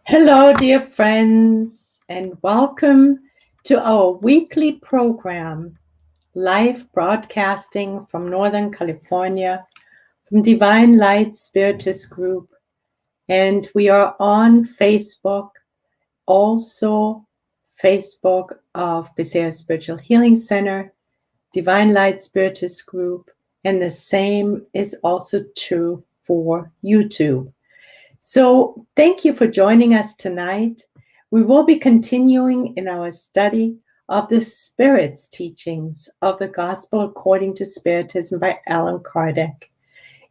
Hello, dear friends, and welcome to our weekly program, live broadcasting from Northern California, from Divine Light Spiritist Group. And we are on Facebook, also Facebook of Becerra Spiritual Healing Center, Divine Light Spiritist Group, and the same is also true for YouTube. So thank you for joining us tonight. We will be continuing in our study of the Spirit's teachings of the Gospel according to Spiritism by Allan Kardec.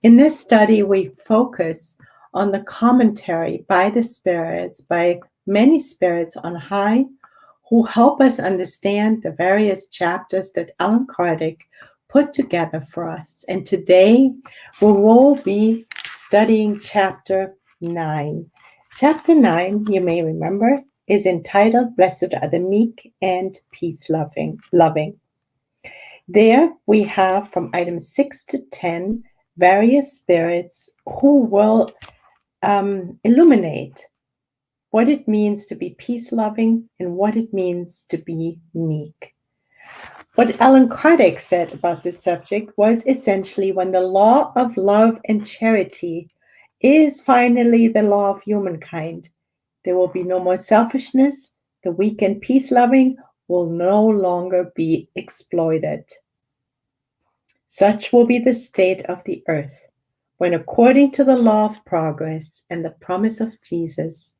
In this study, we focus on the commentary by the spirits, by many spirits on high, who help us understand the various chapters that Allan Kardec put together for us. And today, we will be studying chapter 9. Chapter 9, you may remember, is entitled Blessed are the Meek and Peace-Loving. There we have from items 6 to 10 various spirits who will illuminate what it means to be peace-loving and what it means to be meek. What Allan Kardec said about this subject was essentially when the law of love and charity is finally the law of humankind, there will be no more selfishness. The weak and peace-loving will no longer be exploited. Such will be the state of the earth when, according to the law of progress and the promise of Jesus,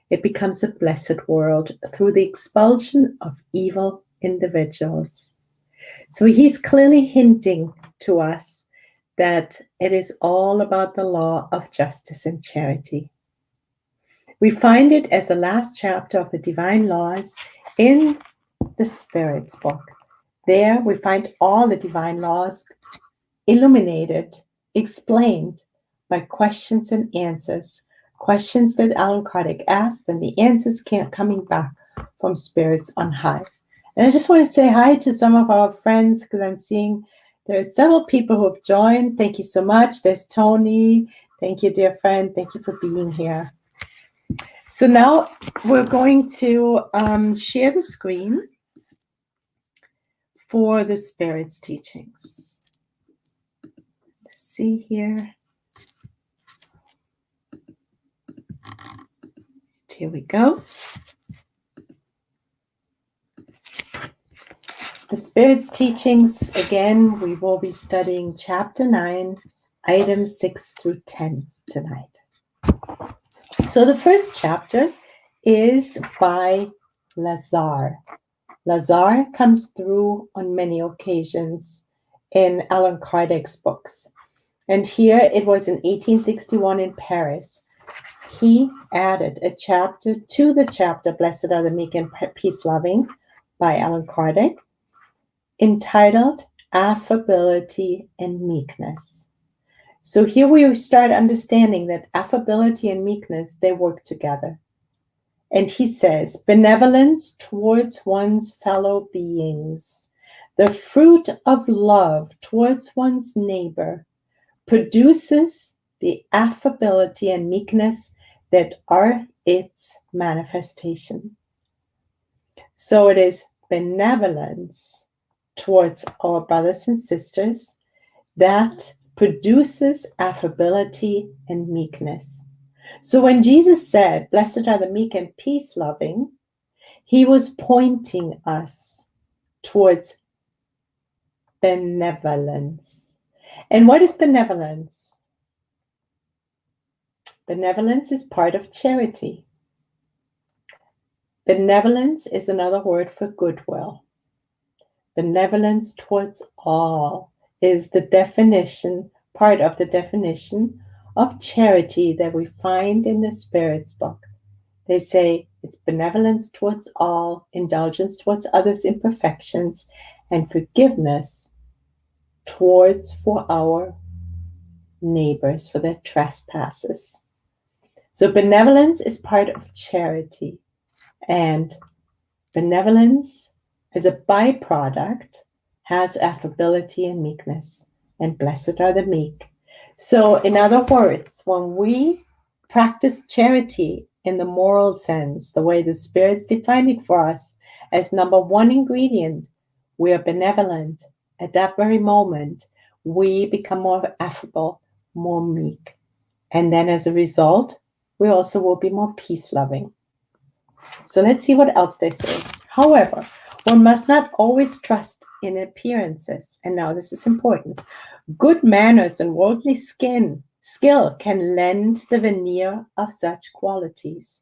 it becomes a blessed world through the expulsion of evil individuals. So he's clearly hinting to us that it is all about the law of justice and charity. We find it as the last chapter of the Divine Laws in the Spirit's book. There we find all the divine laws illuminated, explained by questions and answers, questions that Allan Kardec asked and the answers coming back from spirits on high. And I just want to say hi to some of our friends because I'm seeing there are several people who have joined. Thank you so much. There's Tony. Thank you, dear friend. Thank you for being here. So now we're going to share the screen for the Spirit's teachings. Let's see here. Here we go. The Spirit's teachings, again, we will be studying chapter 9, items 6 through 10 tonight. So the first chapter is by Lazare. Lazare comes through on many occasions in Allan Kardec's books. And here it was in 1861 in Paris. He added a chapter to the chapter Blessed are the Meek and Peace-Loving by Allan Kardec, entitled Affability and Meekness. So here we start understanding that affability and meekness, they work together. And he says, benevolence towards one's fellow beings, the fruit of love towards one's neighbor, produces the affability and meekness that are its manifestation. So it is benevolence towards our brothers and sisters that produces affability and meekness. So when Jesus said, blessed are the meek and peace-loving, he was pointing us towards benevolence. And what is benevolence? Benevolence is part of charity. Benevolence is another word for goodwill. Benevolence towards all is the definition, part of the definition of charity that we find in the Spirit's book. They say it's benevolence towards all, indulgence towards others' imperfections, and forgiveness towards for our neighbors, for their trespasses. So benevolence is part of charity, and benevolence as a byproduct has affability and meekness, and blessed are the meek. So in other words, when we practice charity in the moral sense, the way the Spirit's defined it for us as number one ingredient, we are benevolent. At that very moment, we become more affable, more meek. And then as a result, we also will be more peace-loving. So let's see what else they say. However, one must not always trust in appearances. And now this is important. Good manners and worldly skill can lend the veneer of such qualities.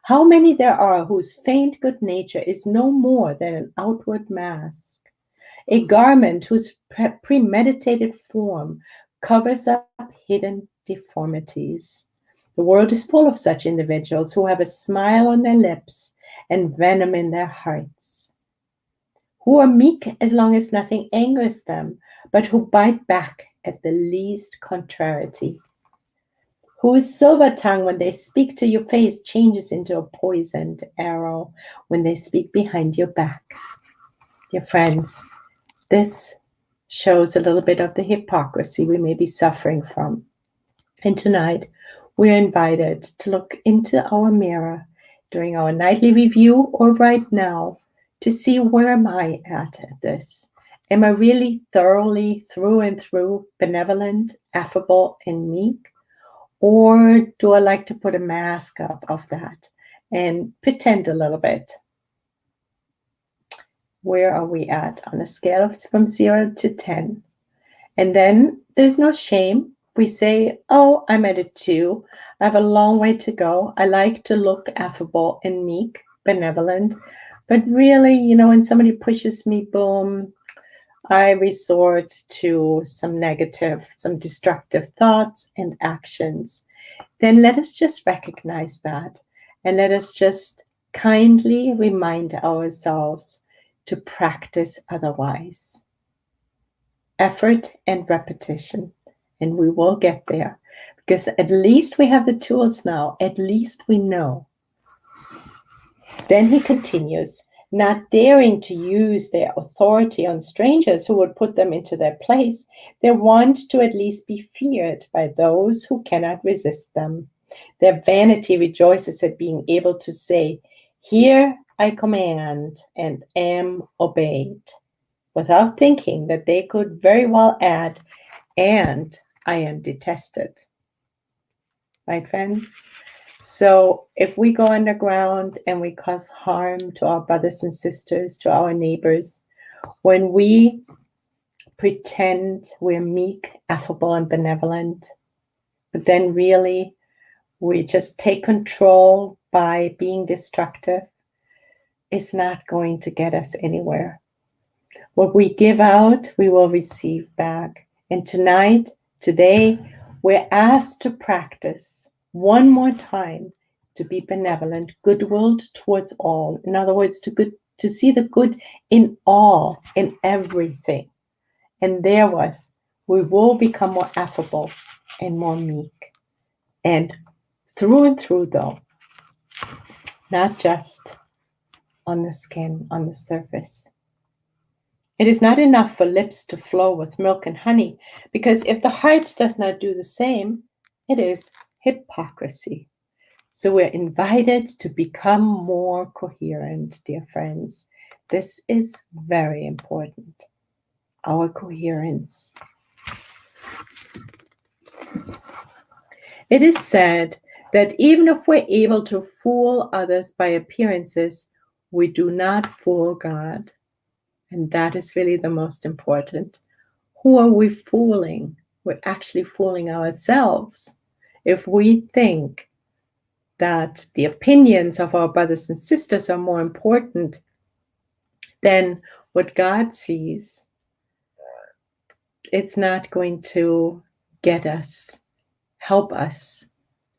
How many there are whose feigned good nature is no more than an outward mask, a garment whose premeditated form covers up hidden deformities. The world is full of such individuals who have a smile on their lips and venom in their hearts, who are meek as long as nothing angers them, but who bite back at the least contrariety, whose silver tongue, when they speak to your face, changes into a poisoned arrow when they speak behind your back. Dear friends, this shows a little bit of the hypocrisy we may be suffering from. And tonight, we're invited to look into our mirror during our nightly review or right now to see where am I at this. Am I really thoroughly through and through benevolent, affable, and meek? Or do I like to put a mask up of that and pretend a little bit? Where are we at on a scale of from 0 to 10? And then there's no shame. We say, oh, I'm at a 2. I have a long way to go. I like to look affable and meek, benevolent. But really, when somebody pushes me, boom, I resort to some negative, some destructive thoughts and actions. Then let us just recognize that. And let us just kindly remind ourselves to practice otherwise. Effort and repetition, and we will get there, because at least we have the tools now. At least we know. Then he continues, not daring to use their authority on strangers who would put them into their place, they want to at least be feared by those who cannot resist them. Their vanity rejoices at being able to say, here I command and am obeyed, without thinking that they could very well add, and I am detested. Right, friends? So if we go underground and we cause harm to our brothers and sisters, to our neighbors, when we pretend we're meek, affable, and benevolent, but then really we just take control by being destructive, it's not going to get us anywhere. What we give out, we will receive back. And today, we're asked to practice one more time to be benevolent, good-willed towards all. In other words, to see the good in all, in everything. And therewith, we will become more affable and more meek. And through, though, not just on the skin, on the surface. It is not enough for lips to flow with milk and honey, because if the heart does not do the same, it is hypocrisy. So we're invited to become more coherent, dear friends. This is very important, our coherence. It is said that even if we're able to fool others by appearances, we do not fool God. And that is really the most important. Who are we fooling? We're actually fooling ourselves. If we think that the opinions of our brothers and sisters are more important than what God sees, it's not going to help us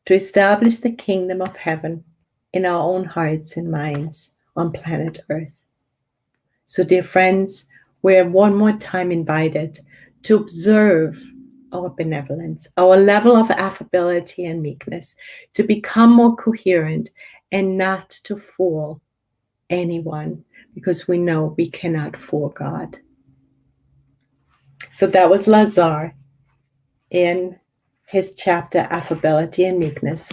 to establish the kingdom of heaven in our own hearts and minds on planet Earth. So, dear friends, we're one more time invited to observe our benevolence, our level of affability and meekness, to become more coherent and not to fool anyone, because we know we cannot fool God. So that was Lazar in his chapter, Affability and Meekness.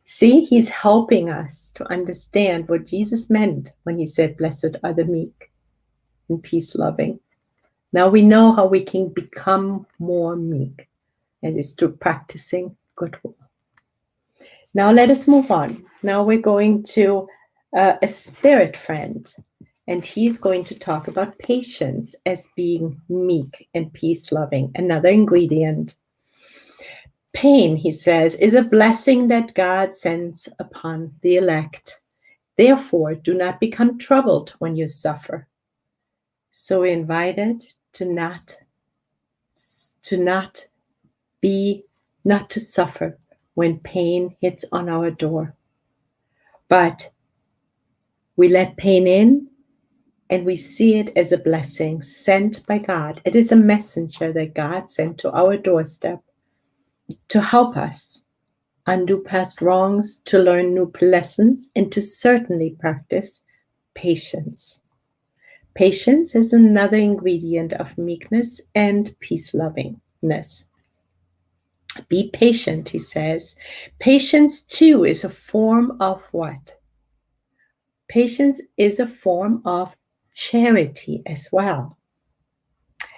See, he's helping us to understand what Jesus meant when he said, "Blessed are the meek and peace-loving." Now we know how we can become more meek, and it's through practicing goodwill. Now let us move on. Now we're going to a spirit friend, and he's going to talk about patience as being meek and peace-loving, another ingredient. Pain, he says, is a blessing that God sends upon the elect. Therefore, do not become troubled when you suffer. So we're invited to not to suffer when pain hits on our door. But we let pain in and we see it as a blessing sent by God. It is a messenger that God sent to our doorstep to help us undo past wrongs, to learn new lessons, and to certainly practice patience. Patience is another ingredient of meekness and peace-lovingness. Be patient, he says. Patience, too, is a form of what? Patience is a form of charity as well.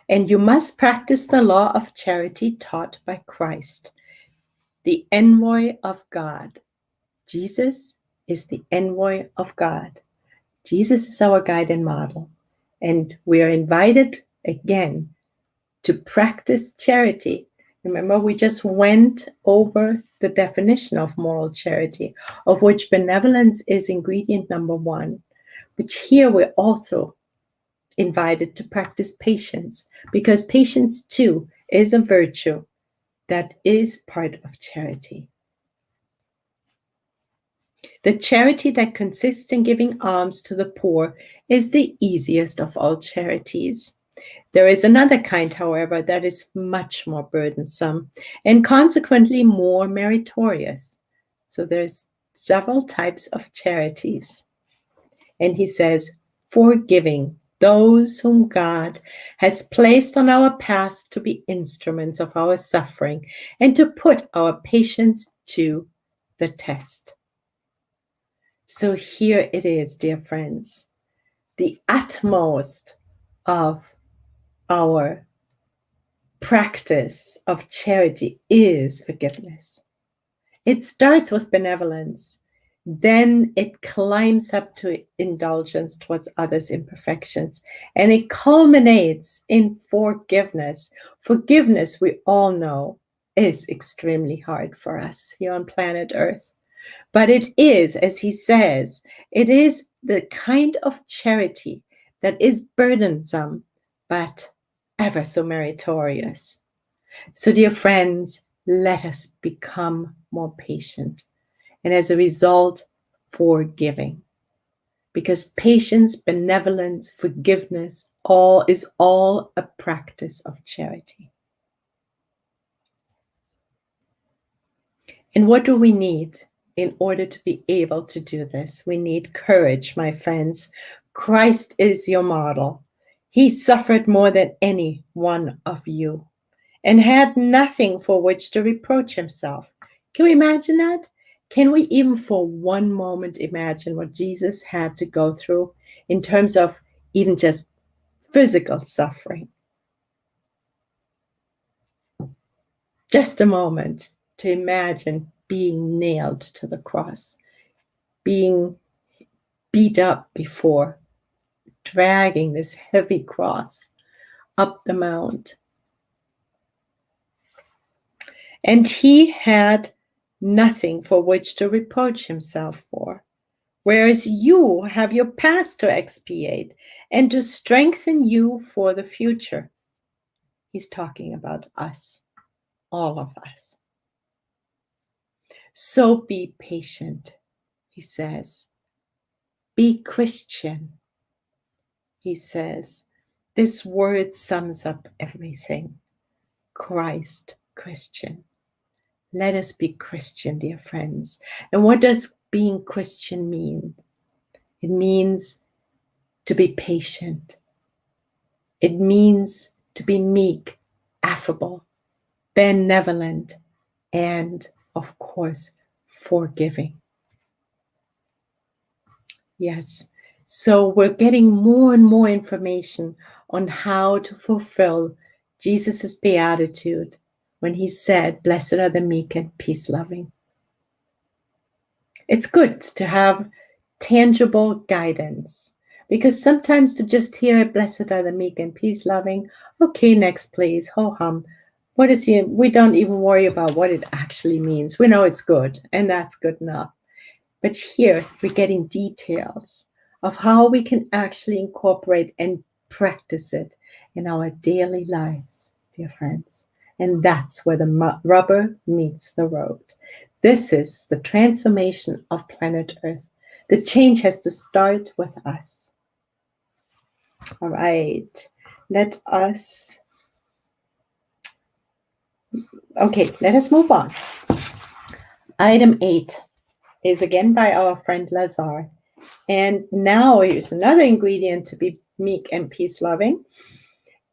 And you must practice the law of charity taught by Christ, the envoy of God. Jesus is the envoy of God. Jesus is our guide and model. And we are invited again to practice charity. Remember, we just went over the definition of moral charity, of which benevolence is ingredient number one. But here we're also invited to practice patience, because patience too is a virtue that is part of charity. The charity that consists in giving alms to the poor is the easiest of all charities. There is another kind, however, that is much more burdensome and consequently more meritorious. So there's several types of charities. And he says, forgiving those whom God has placed on our path to be instruments of our suffering and to put our patience to the test. So here it is, dear friends, the utmost of our practice of charity is forgiveness. It starts with benevolence. Then it climbs up to indulgence towards others' imperfections. And it culminates in forgiveness. Forgiveness, we all know, is extremely hard for us here on planet Earth. But it is, as he says, it is the kind of charity that is burdensome, but ever so meritorious. So, dear friends, let us become more patient. And as a result, forgiving. Because patience, benevolence, forgiveness, is all a practice of charity. And what do we need in order to be able to do this? We need courage, my friends. Christ is your model. He suffered more than any one of you and had nothing for which to reproach himself. Can we imagine that? Can we even for one moment imagine what Jesus had to go through in terms of even just physical suffering? Just a moment to imagine being nailed to the cross, being beat up before, dragging this heavy cross up the mount. And he had nothing for which to reproach himself for, whereas you have your past to expiate and to strengthen you for the future. He's talking about us, all of us. So be patient, he says. Be Christian, he says. This word sums up everything. Christ, Christian. Let us be Christian, dear friends. And what does being Christian mean? It means to be patient. It means to be meek, affable, benevolent, and, of course, forgiving. Yes. So we're getting more and more information on how to fulfill Jesus' beatitude when he said, "Blessed are the meek and peace-loving." It's good to have tangible guidance, because sometimes to just hear, "Blessed are the meek and peace-loving," okay, next please, ho-hum. What is he? We don't even worry about what it actually means. We know it's good, and that's good enough. But here we're getting details of how we can actually incorporate and practice it in our daily lives, dear friends. And that's where the rubber meets the road. This is the transformation of planet Earth. The change has to start with us. All right, let us move on. Item 8 is again by our friend Lazar. And now here's another ingredient to be meek and peace-loving.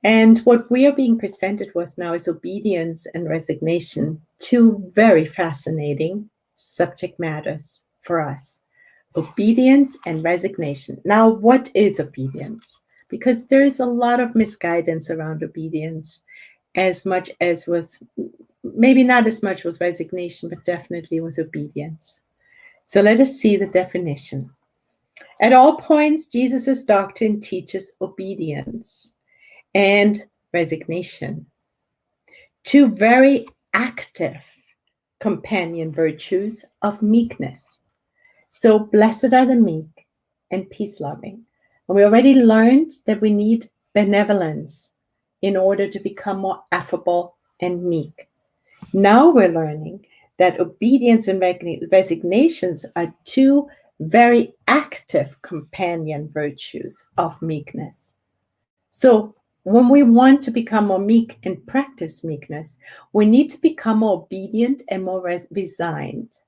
And what we are being presented with now is obedience and resignation, two very fascinating subject matters for us. Obedience and resignation. Now, what is obedience? Because there is a lot of misguidance around obedience, as much as with, maybe not as much with resignation, but definitely with obedience. So let us see the definition. At all points, Jesus' doctrine teaches obedience and resignation, two very active companion virtues of meekness. So blessed are the meek and peace-loving. And we already learned that we need benevolence in order to become more affable and meek. Now we're learning that obedience and resignations are two very active companion virtues of meekness. So when we want to become more meek and practice meekness, we need to become more obedient and more resigned.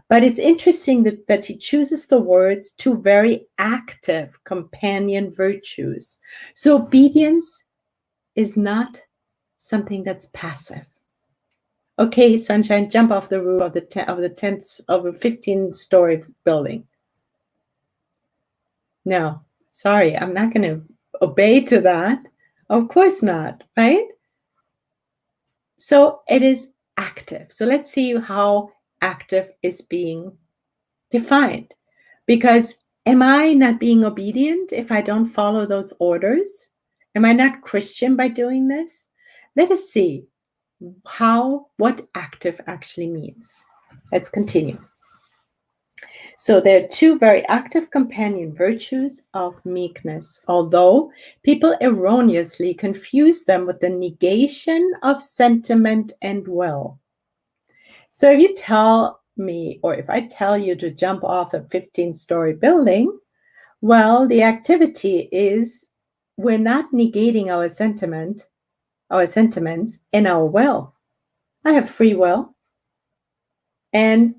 But it's interesting that he chooses the words two very active companion virtues. So obedience is not something that's passive. Okay, sunshine, jump off the roof of a 15-story building. No, sorry, I'm not going to obey to that. Of course not, right? So it is active. So let's see how active is being defined. Because am I not being obedient if I don't follow those orders? Am I not Christian by doing this? Let us see what active actually means. Let's continue. So there are two very active companion virtues of meekness, although people erroneously confuse them with the negation of sentiment and will. So if you tell me, or if I tell you to jump off a 15-story building, well, the activity is we're not negating our sentiments and our will. I have free will. And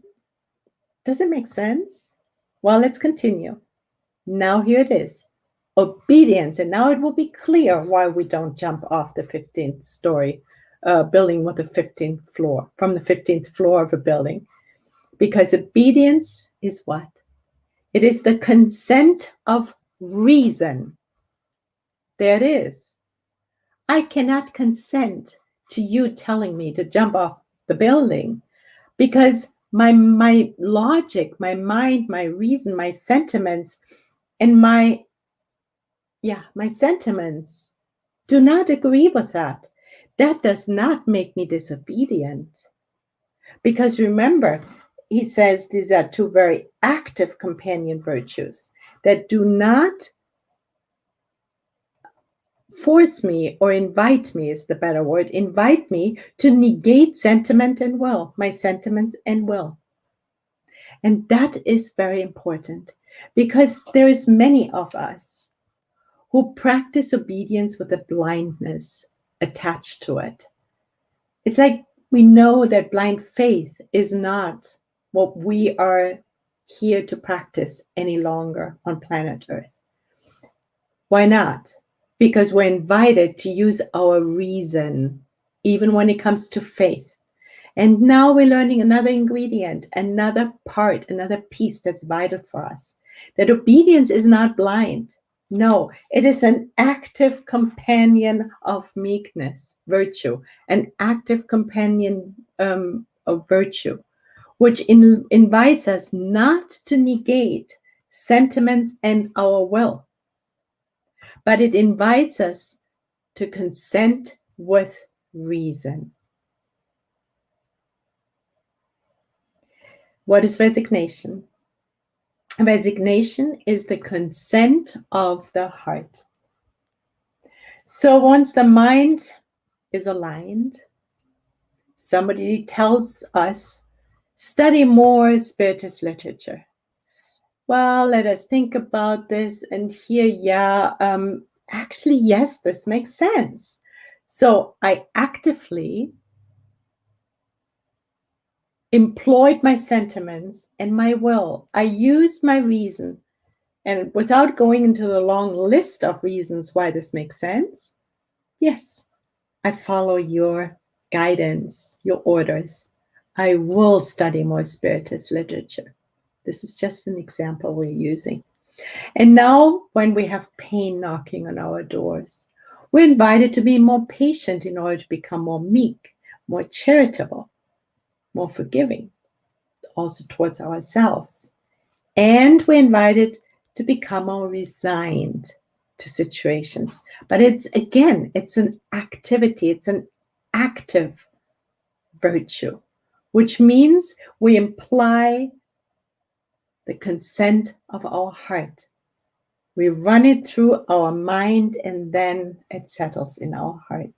does it make sense? Well, let's continue. Now here it is. Obedience. And now it will be clear why we don't jump off the 15th-story building with the 15th floor, from the 15th floor of a building. Because obedience is what? It is the consent of reason. There it is. I cannot consent to you telling me to jump off the building because my logic, my mind, my reason, my sentiments, and my sentiments do not agree with that. That does not make me disobedient. Because remember, he says these are two very active companion virtues that do not force me or invite me is the better word, invite me to negate sentiment and will, my sentiments and will. And that is very important because there is many of us who practice obedience with a blindness attached to it. It's like we know that blind faith is not what we are here to practice any longer on planet Earth. Why not? Because we're invited to use our reason, even when it comes to faith. And now we're learning another ingredient, another part, another piece that's vital for us. That obedience is not blind. No, it is an active companion of meekness, virtue, an active companion of virtue, which invites us not to negate sentiments and our will, but it invites us to consent with reason. What is resignation? Resignation is the consent of the heart. So once the mind is aligned, somebody tells us, study more Spiritist literature. Well, let us think about this and here, actually, yes, this makes sense. So I actively employed my sentiments and my will. I used my reason. And without going into the long list of reasons why this makes sense, yes, I follow your guidance, your orders. I will study more Spiritist literature. This is just an example we're using. And now, when we have pain knocking on our doors, we're invited to be more patient in order to become more meek, more charitable, more forgiving, also towards ourselves. And we're invited to become more resigned to situations. But it's an activity, it's an active virtue, which means we imply the consent of our heart. We run it through our mind and then it settles in our hearts.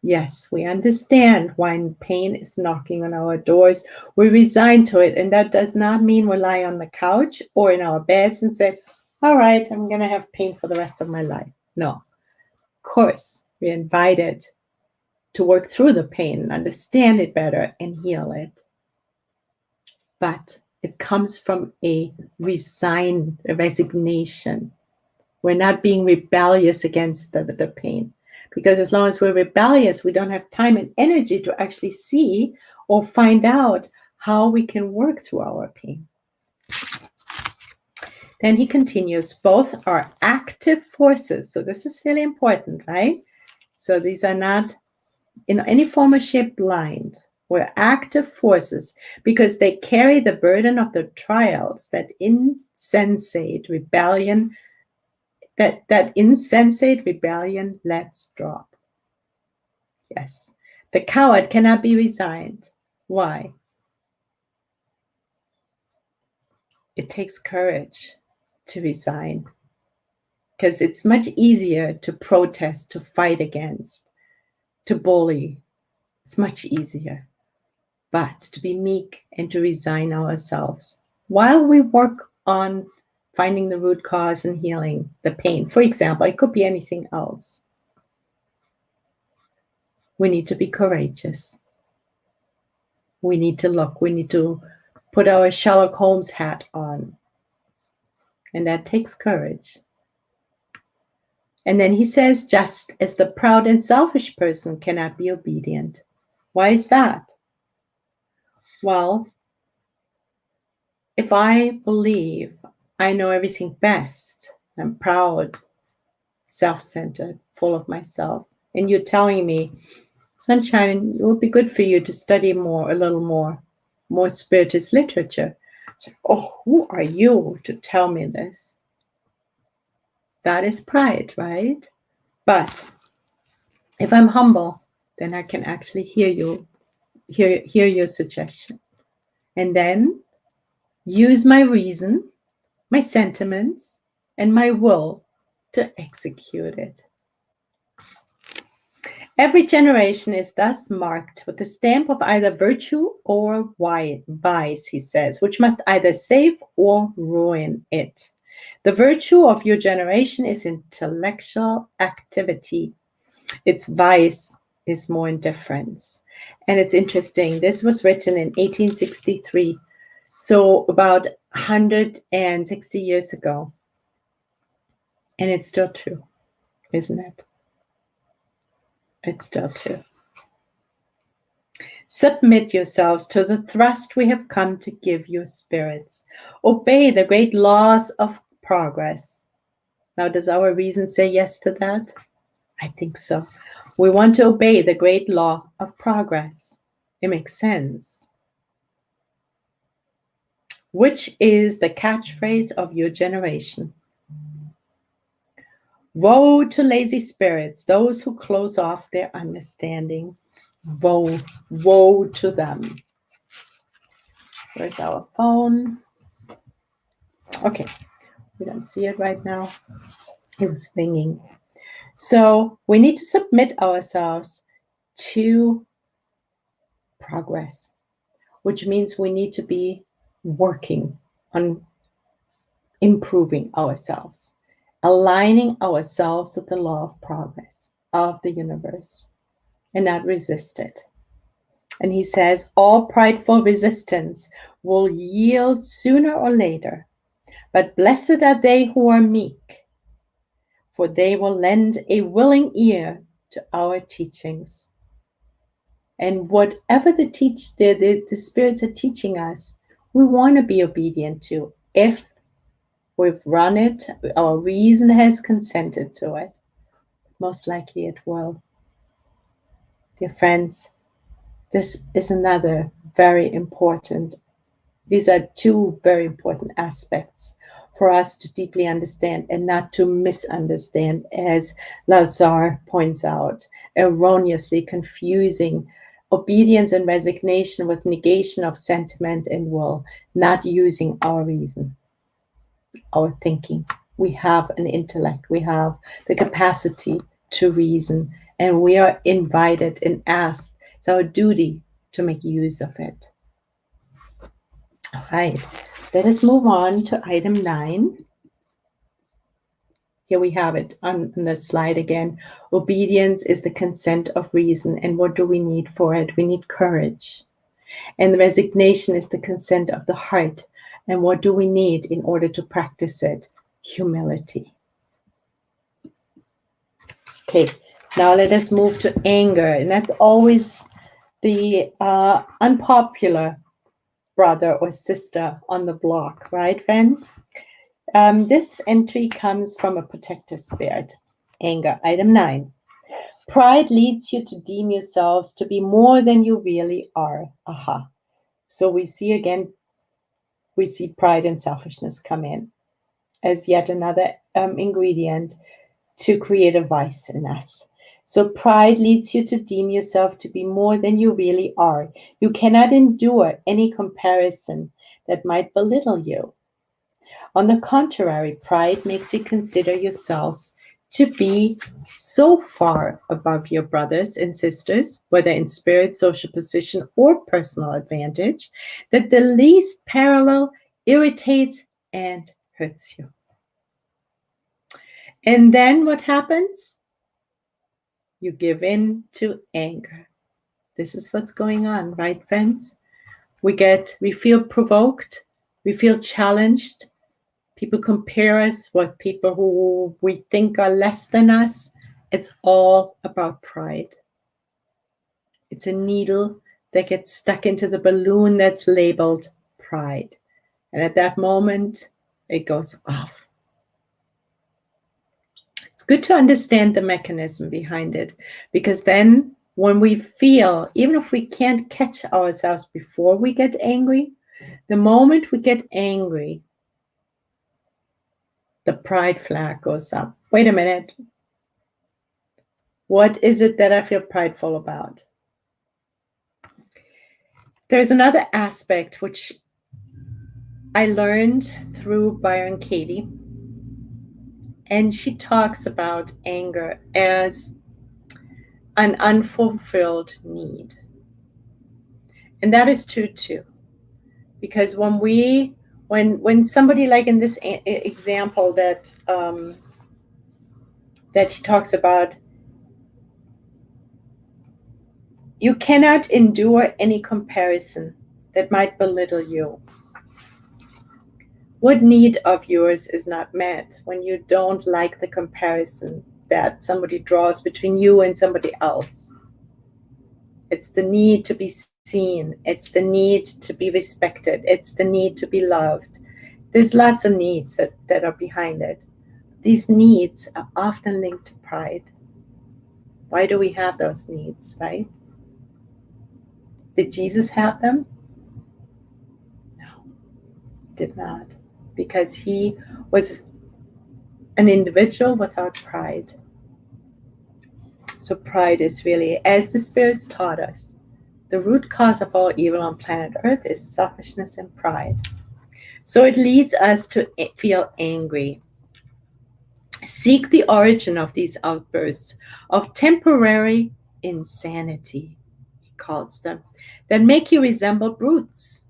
Yes, we understand when pain is knocking on our doors. We resign to it. And that does not mean we lie on the couch or in our beds and say, all right, I'm going to have pain for the rest of my life. No. Of course, we're invited to work through the pain and understand it better and heal it. But it comes from a resignation. We're not being rebellious against the pain. Because as long as we're rebellious, we don't have time and energy to actually see or find out how we can work through our pain. Then he continues, both are active forces. So this is really important, right? So these are not in any form or shape blind. We're active forces because they carry the burden of the trials that insensate rebellion lets drop. Yes, the coward cannot be resigned. Why? It takes courage to resign because it's much easier to protest, to fight against, to bully. It's much easier. But to be meek and to resign ourselves while we work on finding the root cause and healing the pain. For example, it could be anything else. We need to be courageous. We need to look. We need to put our Sherlock Holmes hat on. And that takes courage. And then he says, just as the proud and selfish person cannot be obedient. Why is that? Well, if I believe I know everything best, I'm proud, self-centered, full of myself, and you're telling me, Sunshine, it would be good for you to study a little more Spiritist literature. So, oh, who are you to tell me this? That is pride, right? But if I'm humble, then I can actually hear your suggestion. And then use my reason, my sentiments, and my will to execute it. Every generation is thus marked with the stamp of either virtue or vice, he says, which must either save or ruin it. The virtue of your generation is intellectual activity. Its vice is more indifference. And it's interesting. This was written in 1863, so about 160 years ago. And it's still true, isn't it? It's still true. Submit yourselves to the thrust we have come to give you, spirits. Obey the great laws of progress. Now, does our reason say yes to that? I think so. We want to obey the great law of progress. It makes sense. Which is the catchphrase of your generation. Woe to lazy spirits, those who close off their understanding. Woe to them. Where's our phone? Okay, we don't see it right now. It was ringing. So we need to submit ourselves to progress, which means we need to be working on improving ourselves, aligning ourselves with the law of progress of the universe, and not resist it. And he says, all prideful resistance will yield sooner or later, but blessed are they who are meek, for they will lend a willing ear to our teachings. And whatever the spirits are teaching us, we want to be obedient to. If we've run it, our reason has consented to it, most likely it will. Dear friends, this is another very important, these are two very important aspects for us to deeply understand and not to misunderstand, as Lazar points out, erroneously confusing obedience and resignation with negation of sentiment and will, not using our reason, our thinking. We have an intellect, we have the capacity to reason, and we are invited and asked, it's our duty to make use of it. All right, let us move on to item 9. Here we have it on the slide again. Obedience is the consent of reason. And what do we need for it? We need courage. And the resignation is the consent of the heart. And what do we need in order to practice it? Humility. Okay, now let us move to anger. And that's always the unpopular brother or sister on the block, right, friends? This entry comes from a protective spirit. Anger. Item 9. Pride leads you to deem yourselves to be more than you really are. Aha. So we see pride and selfishness come in as yet another ingredient to create a vice in us. So pride leads you to deem yourself to be more than you really are. You cannot endure any comparison that might belittle you. On the contrary, pride makes you consider yourselves to be so far above your brothers and sisters, whether in spirit, social position, or personal advantage, that the least parallel irritates and hurts you. And then what happens? You give in to anger. This is what's going on, right, friends? We feel provoked, we feel challenged. People compare us with people who we think are less than us. It's all about pride. It's a needle that gets stuck into the balloon that's labeled pride. And at that moment, it goes off. It's good to understand the mechanism behind it, because then when we feel, even if we can't catch ourselves before we get angry, the moment we get angry, the pride flag goes up. Wait a minute. What is it that I feel prideful about? There's another aspect which I learned through Byron Katie, and she talks about anger as an unfulfilled need. And that is true too, because when somebody, like in this example that she talks about, you cannot endure any comparison that might belittle you. What need of yours is not met when you don't like the comparison that somebody draws between you and somebody else? It's the need to be seen. It's the need to be respected. It's the need to be loved. There's lots of needs that are behind it. These needs are often linked to pride. Why do we have those needs, right? Did Jesus have them? No, did not. Because he was an individual without pride. So pride is really, as the spirits taught us, the root cause of all evil on planet Earth is selfishness and pride. So it leads us to feel angry. Seek the origin of these outbursts of temporary insanity, he calls them, that make you resemble brutes,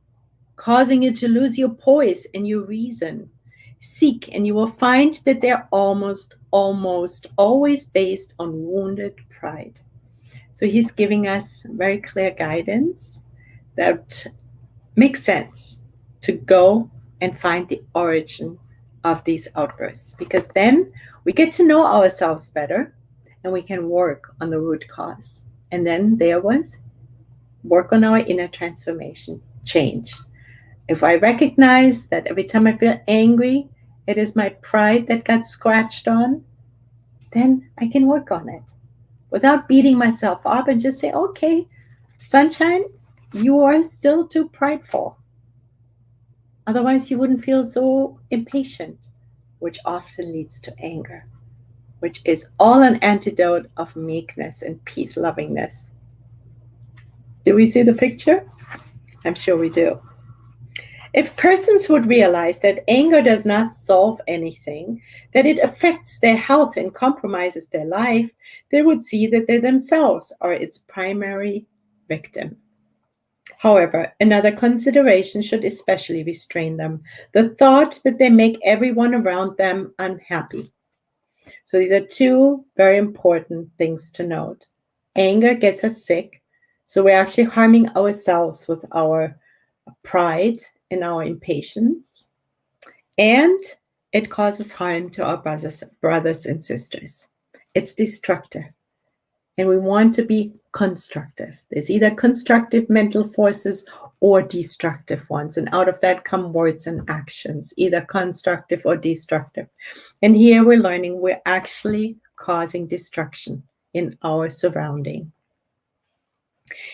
causing you to lose your poise and your reason. Seek, and you will find that they're almost always based on wounded pride. So he's giving us very clear guidance that makes sense to go and find the origin of these outbursts, because then we get to know ourselves better and we can work on the root cause. And then there was work on our inner transformation, change. If I recognize that every time I feel angry, it is my pride that got scratched on, then I can work on it without beating myself up and just say, okay, sunshine, you are still too prideful. Otherwise, you wouldn't feel so impatient, which often leads to anger, which is all an antidote of meekness and peace-lovingness. Do we see the picture? I'm sure we do. If persons would realize that anger does not solve anything, that it affects their health and compromises their life, they would see that they themselves are its primary victim. However, another consideration should especially restrain them: the thought that they make everyone around them unhappy. So these are two very important things to note. Anger gets us sick, so we're actually harming ourselves with our pride and our impatience, and it causes harm to our brothers and sisters. It's destructive, and we want to be constructive. There's either constructive mental forces or destructive ones, and out of that come words and actions, either constructive or destructive. And here we're learning we're actually causing destruction in our surrounding.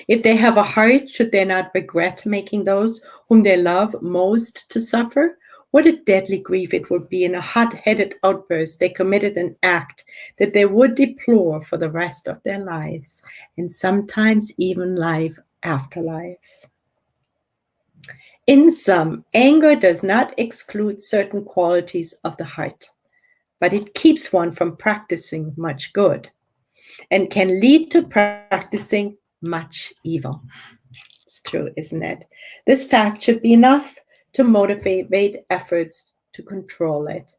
If they have a heart, should they not regret making those whom they love most to suffer? What a deadly grief it would be in a hot-headed outburst they committed an act that they would deplore for the rest of their lives, and sometimes even life after lives. In sum, anger does not exclude certain qualities of the heart, but it keeps one from practicing much good and can lead to practicing much evil. It's true, isn't it? This fact should be enough to motivate efforts to control it.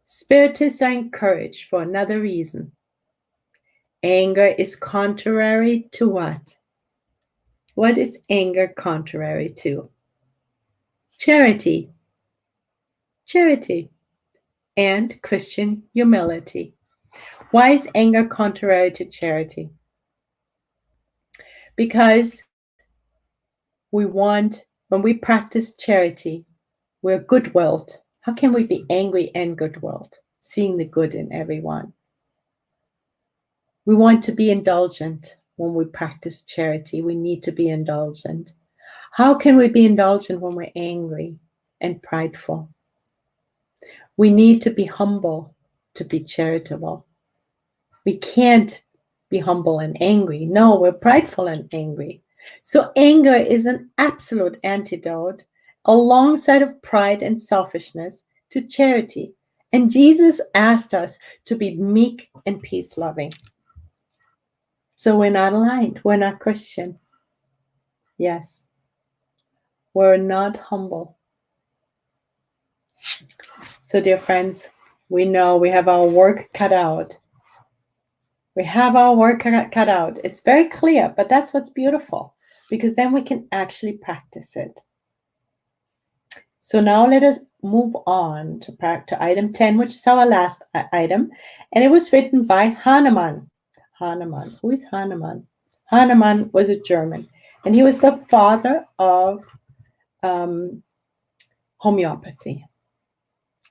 Spiritists are encouraged for another reason. Anger is contrary to what? What is anger contrary to? Charity. Charity and Christian humility. Why is anger contrary to charity? Because when we practice charity, we're good-willed. How can we be angry and good-willed? Seeing the good in everyone. We want to be indulgent when we practice charity. We need to be indulgent. How can we be indulgent when we're angry and prideful? We need to be humble to be charitable. We can't be humble and angry. No, we're prideful and angry. So anger is an absolute antidote alongside of pride and selfishness to charity. And Jesus asked us to be meek and peace-loving. So we're not aligned. We're not Christian. Yes. We're not humble. So dear friends, we know we have our work cut out. We have our work cut out. It's very clear, but that's what's beautiful, because then we can actually practice it. So now let us move on to item 10, which is our last item. And it was written by Hahnemann. Hahnemann. Who is Hahnemann? Hahnemann was a German. And he was the father of homeopathy,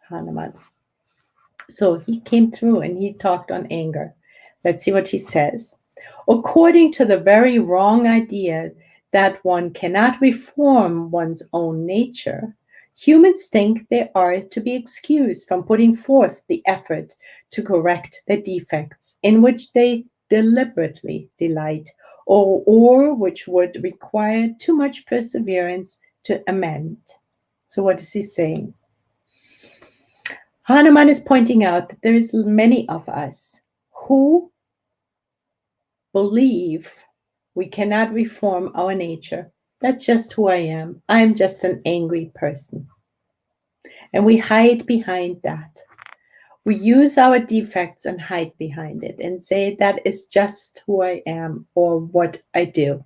Hahnemann. So he came through and he talked on anger. Let's see what he says. According to the very wrong idea that one cannot reform one's own nature, humans think they are to be excused from putting forth the effort to correct the defects in which they deliberately delight, or which would require too much perseverance to amend. So what is he saying? Hahnemann is pointing out that there is many of us who believe we cannot reform our nature. That's just who I am. I'm just an angry person. And we hide behind that. We use our defects and hide behind it and say that is just who I am or what I do.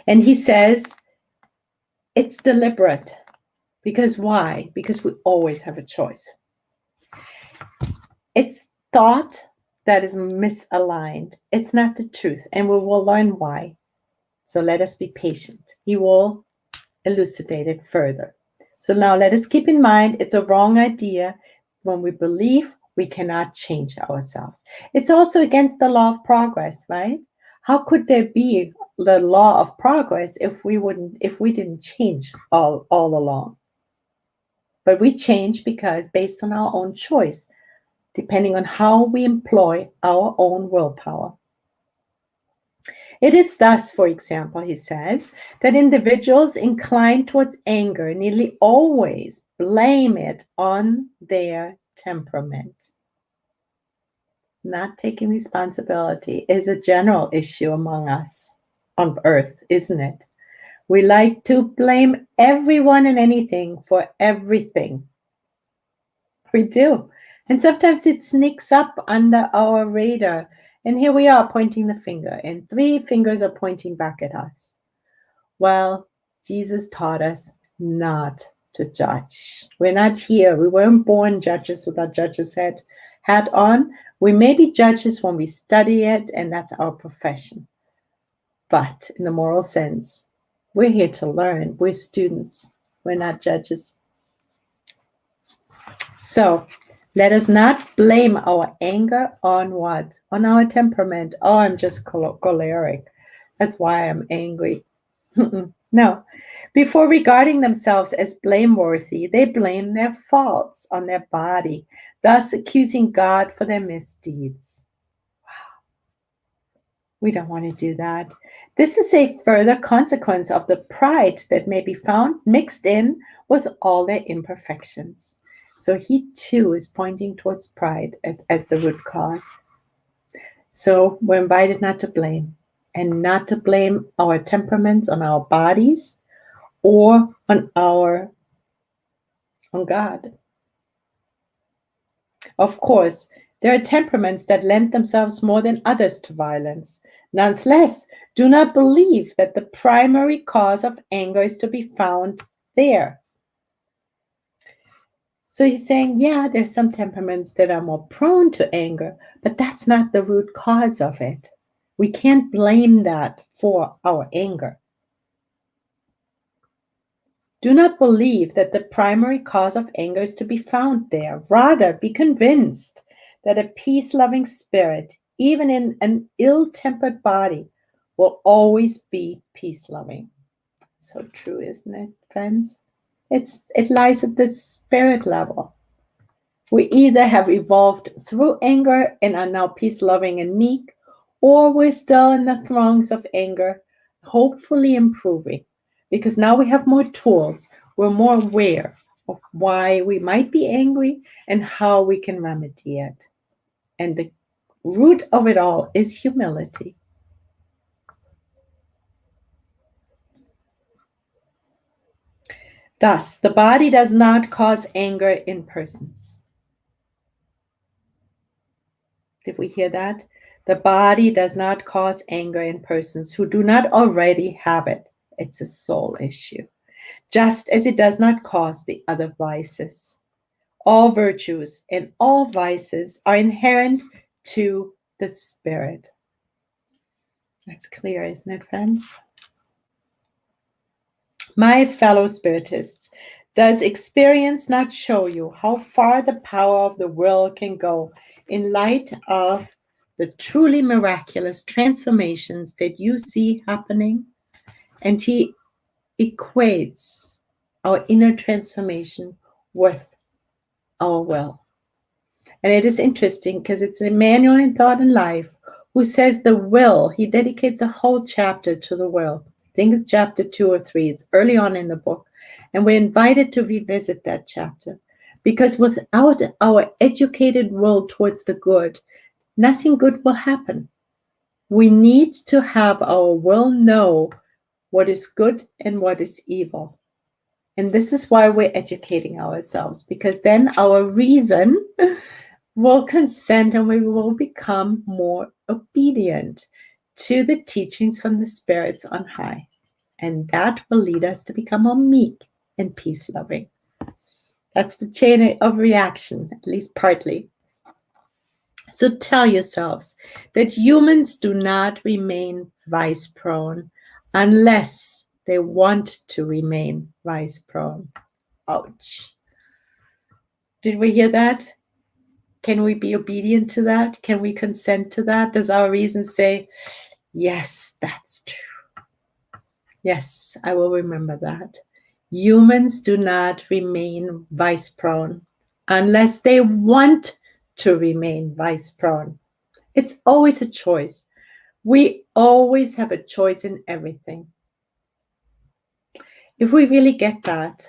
And he says it's deliberate. Because why? Because we always have a choice. It's thought that is misaligned. It's not the truth, and we will learn why. So let us be patient. He will elucidate it further. So now let us keep in mind it's a wrong idea when we believe we cannot change ourselves. It's also against the law of progress, right? How could there be the law of progress if we didn't change all along? But we change because based on our own choice, depending on how we employ our own willpower. It is thus, for example, he says, that individuals inclined towards anger nearly always blame it on their temperament. Not taking responsibility is a general issue among us on earth, isn't it? We like to blame everyone and anything for everything. We do. And sometimes it sneaks up under our radar. And here we are pointing the finger, and 3 fingers are pointing back at us. Well, Jesus taught us not to judge. We're not here. We weren't born judges with our judge's hat on. We may be judges when we study it, and that's our profession. But in the moral sense, we're here to learn. We're students. We're not judges. So let us not blame our anger on what? On our temperament. Oh, I'm just choleric. That's why I'm angry. No. Before regarding themselves as blameworthy, they blame their faults on their body, thus accusing God for their misdeeds. Wow. We don't want to do that. This is a further consequence of the pride that may be found mixed in with all their imperfections. So he too is pointing towards pride as the root cause. So we're invited not to blame, and not to blame our temperaments on our bodies or on God. Of course, there are temperaments that lend themselves more than others to violence. Nonetheless, do not believe that the primary cause of anger is to be found there. So he's saying, yeah, there's some temperaments that are more prone to anger, but that's not the root cause of it. We can't blame that for our anger. Do not believe that the primary cause of anger is to be found there. Rather, be convinced that a peace-loving spirit, even in an ill-tempered body, will always be peace-loving. So true, isn't it, friends? It lies at the spirit level. We either have evolved through anger and are now peace-loving and meek, or we're still in the throngs of anger, hopefully improving, because now we have more tools. We're more aware of why we might be angry and how we can remedy it. And the root of it all is humility. Thus, the body does not cause anger in persons. Did we hear that? The body does not cause anger in persons who do not already have it. It's a soul issue. Just as it does not cause the other vices. All virtues and all vices are inherent to the spirit. That's clear, isn't it, friends? My fellow spiritists, does experience not show you how far the power of the will can go in light of the truly miraculous transformations that you see happening? And he equates our inner transformation with our will. And it is interesting because it's Emmanuel in Thought and Life who says the will, he dedicates a whole chapter to the will. I think it's chapter 2 or 3. It's early on in the book. And we're invited to revisit that chapter. Because without our educated will towards the good, nothing good will happen. We need to have our will know what is good and what is evil. And this is why we're educating ourselves, because then our reason will consent and we will become more obedient to the teachings from the spirits on high. And that will lead us to become more meek and peace-loving. That's the chain of reaction, at least partly. So tell yourselves that humans do not remain vice-prone unless they want to remain vice-prone. Ouch. Did we hear that? Can we be obedient to that? Can we consent to that? Does our reason say, yes, that's true? Yes, I will remember that. Humans do not remain vice-prone unless they want to remain vice-prone. It's always a choice. We always have a choice in everything. If we really get that,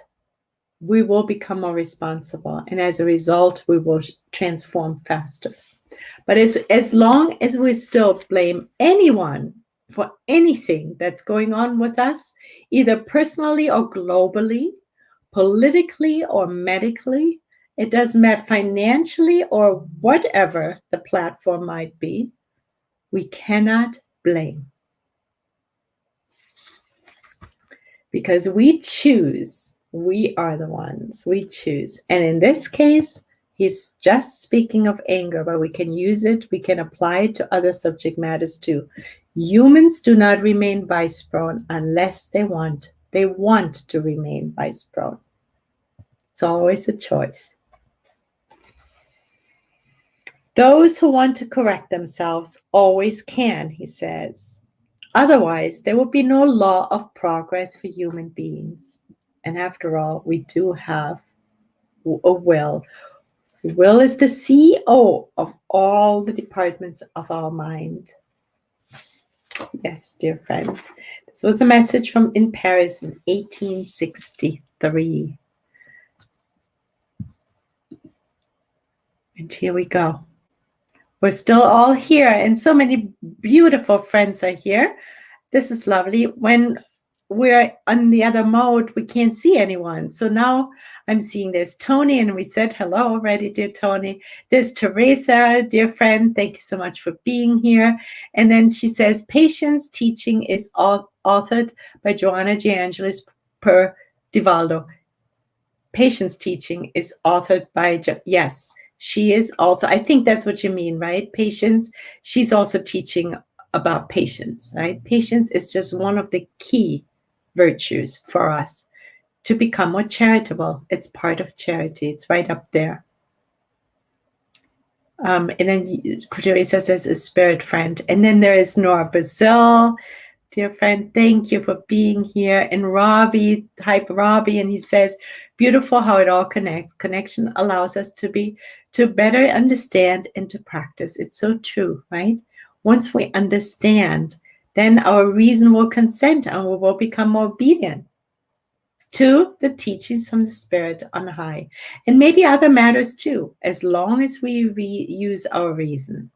we will become more responsible. And as a result, we will transform faster. But as long as we still blame anyone for anything that's going on with us, either personally or globally, politically or medically, it doesn't matter, financially or whatever the platform might be, we cannot blame. Because we choose. We are the ones. We choose. And in this case, he's just speaking of anger, but we can use it. We can apply it to other subject matters too. Humans do not remain vice-prone unless they want. They want to remain vice-prone. It's always a choice. Those who want to correct themselves always can, he says. Otherwise, there would be no law of progress for human beings. And after all, we do have a will. The will is the CEO of all the departments of our mind. Yes, dear friends. This was a message from in Paris in 1863. And here we go. We're still all here, and so many beautiful friends are here. This is lovely. When we're on the other mode, we can't see anyone. So now I'm seeing there's Tony, and we said hello already, dear Tony. There's Teresa, dear friend. Thank you so much for being here. And then she says, Patience Teaching is authored by Joanna J. Angelis per Divaldo. Patience Teaching is authored by, yes, she is also, I think that's what you mean, right? Patience. She's also teaching about patience, right? Patience is just one of the key virtues for us to become more charitable. It's part of charity. It's right up there. And then Teresa says a spirit friend. And then there is Nora Brazil. Dear friend, thank you for being here. And Robbie, hype Robbie, and he says, beautiful how it all connects. Connection allows us to better understand and to practice. It's so true, right? Once we understand, then our reason will consent and we will become more obedient to the teachings from the Spirit on high. And maybe other matters too, as long as we use our reason.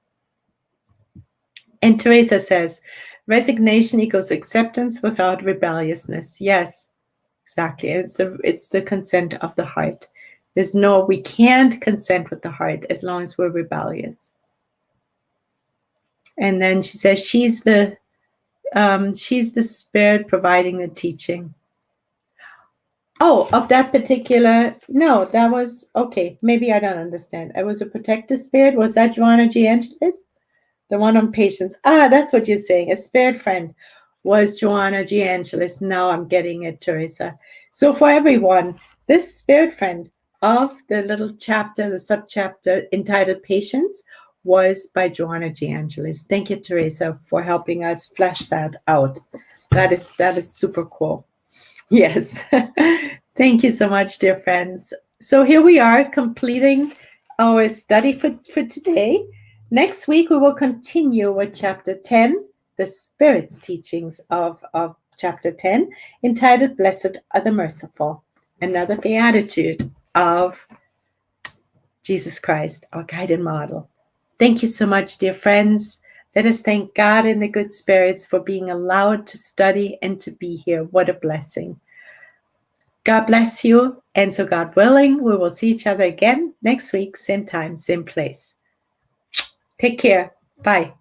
And Teresa says, resignation equals acceptance without rebelliousness. Yes, exactly. It's the consent of the heart. We can't consent with the heart as long as we're rebellious. And then she says she's the spirit providing the teaching. Oh, of that particular, no, that was, okay, maybe I don't understand. It was a protective spirit. Was that Joanna G. Angelis? The one on patience. Ah, that's what you're saying, a spirit friend. was Joanna G. Angelis. Now I'm getting it, Teresa. So for everyone, this spirit friend of the little chapter, the subchapter entitled Patience, was by Joanna G. Angelis. Thank you, Teresa, for helping us flesh that out. That is super cool. Yes. Thank you so much, dear friends. So here we are completing our study for today. Next week, we will continue with chapter 10, the Spirit's teachings of chapter 10, entitled Blessed are the Merciful, another beatitude of Jesus Christ, our guide and model. Thank you so much, dear friends. Let us thank God and the good spirits for being allowed to study and to be here. What a blessing. God bless you. And so God willing, we will see each other again next week, same time, same place. Take care. Bye.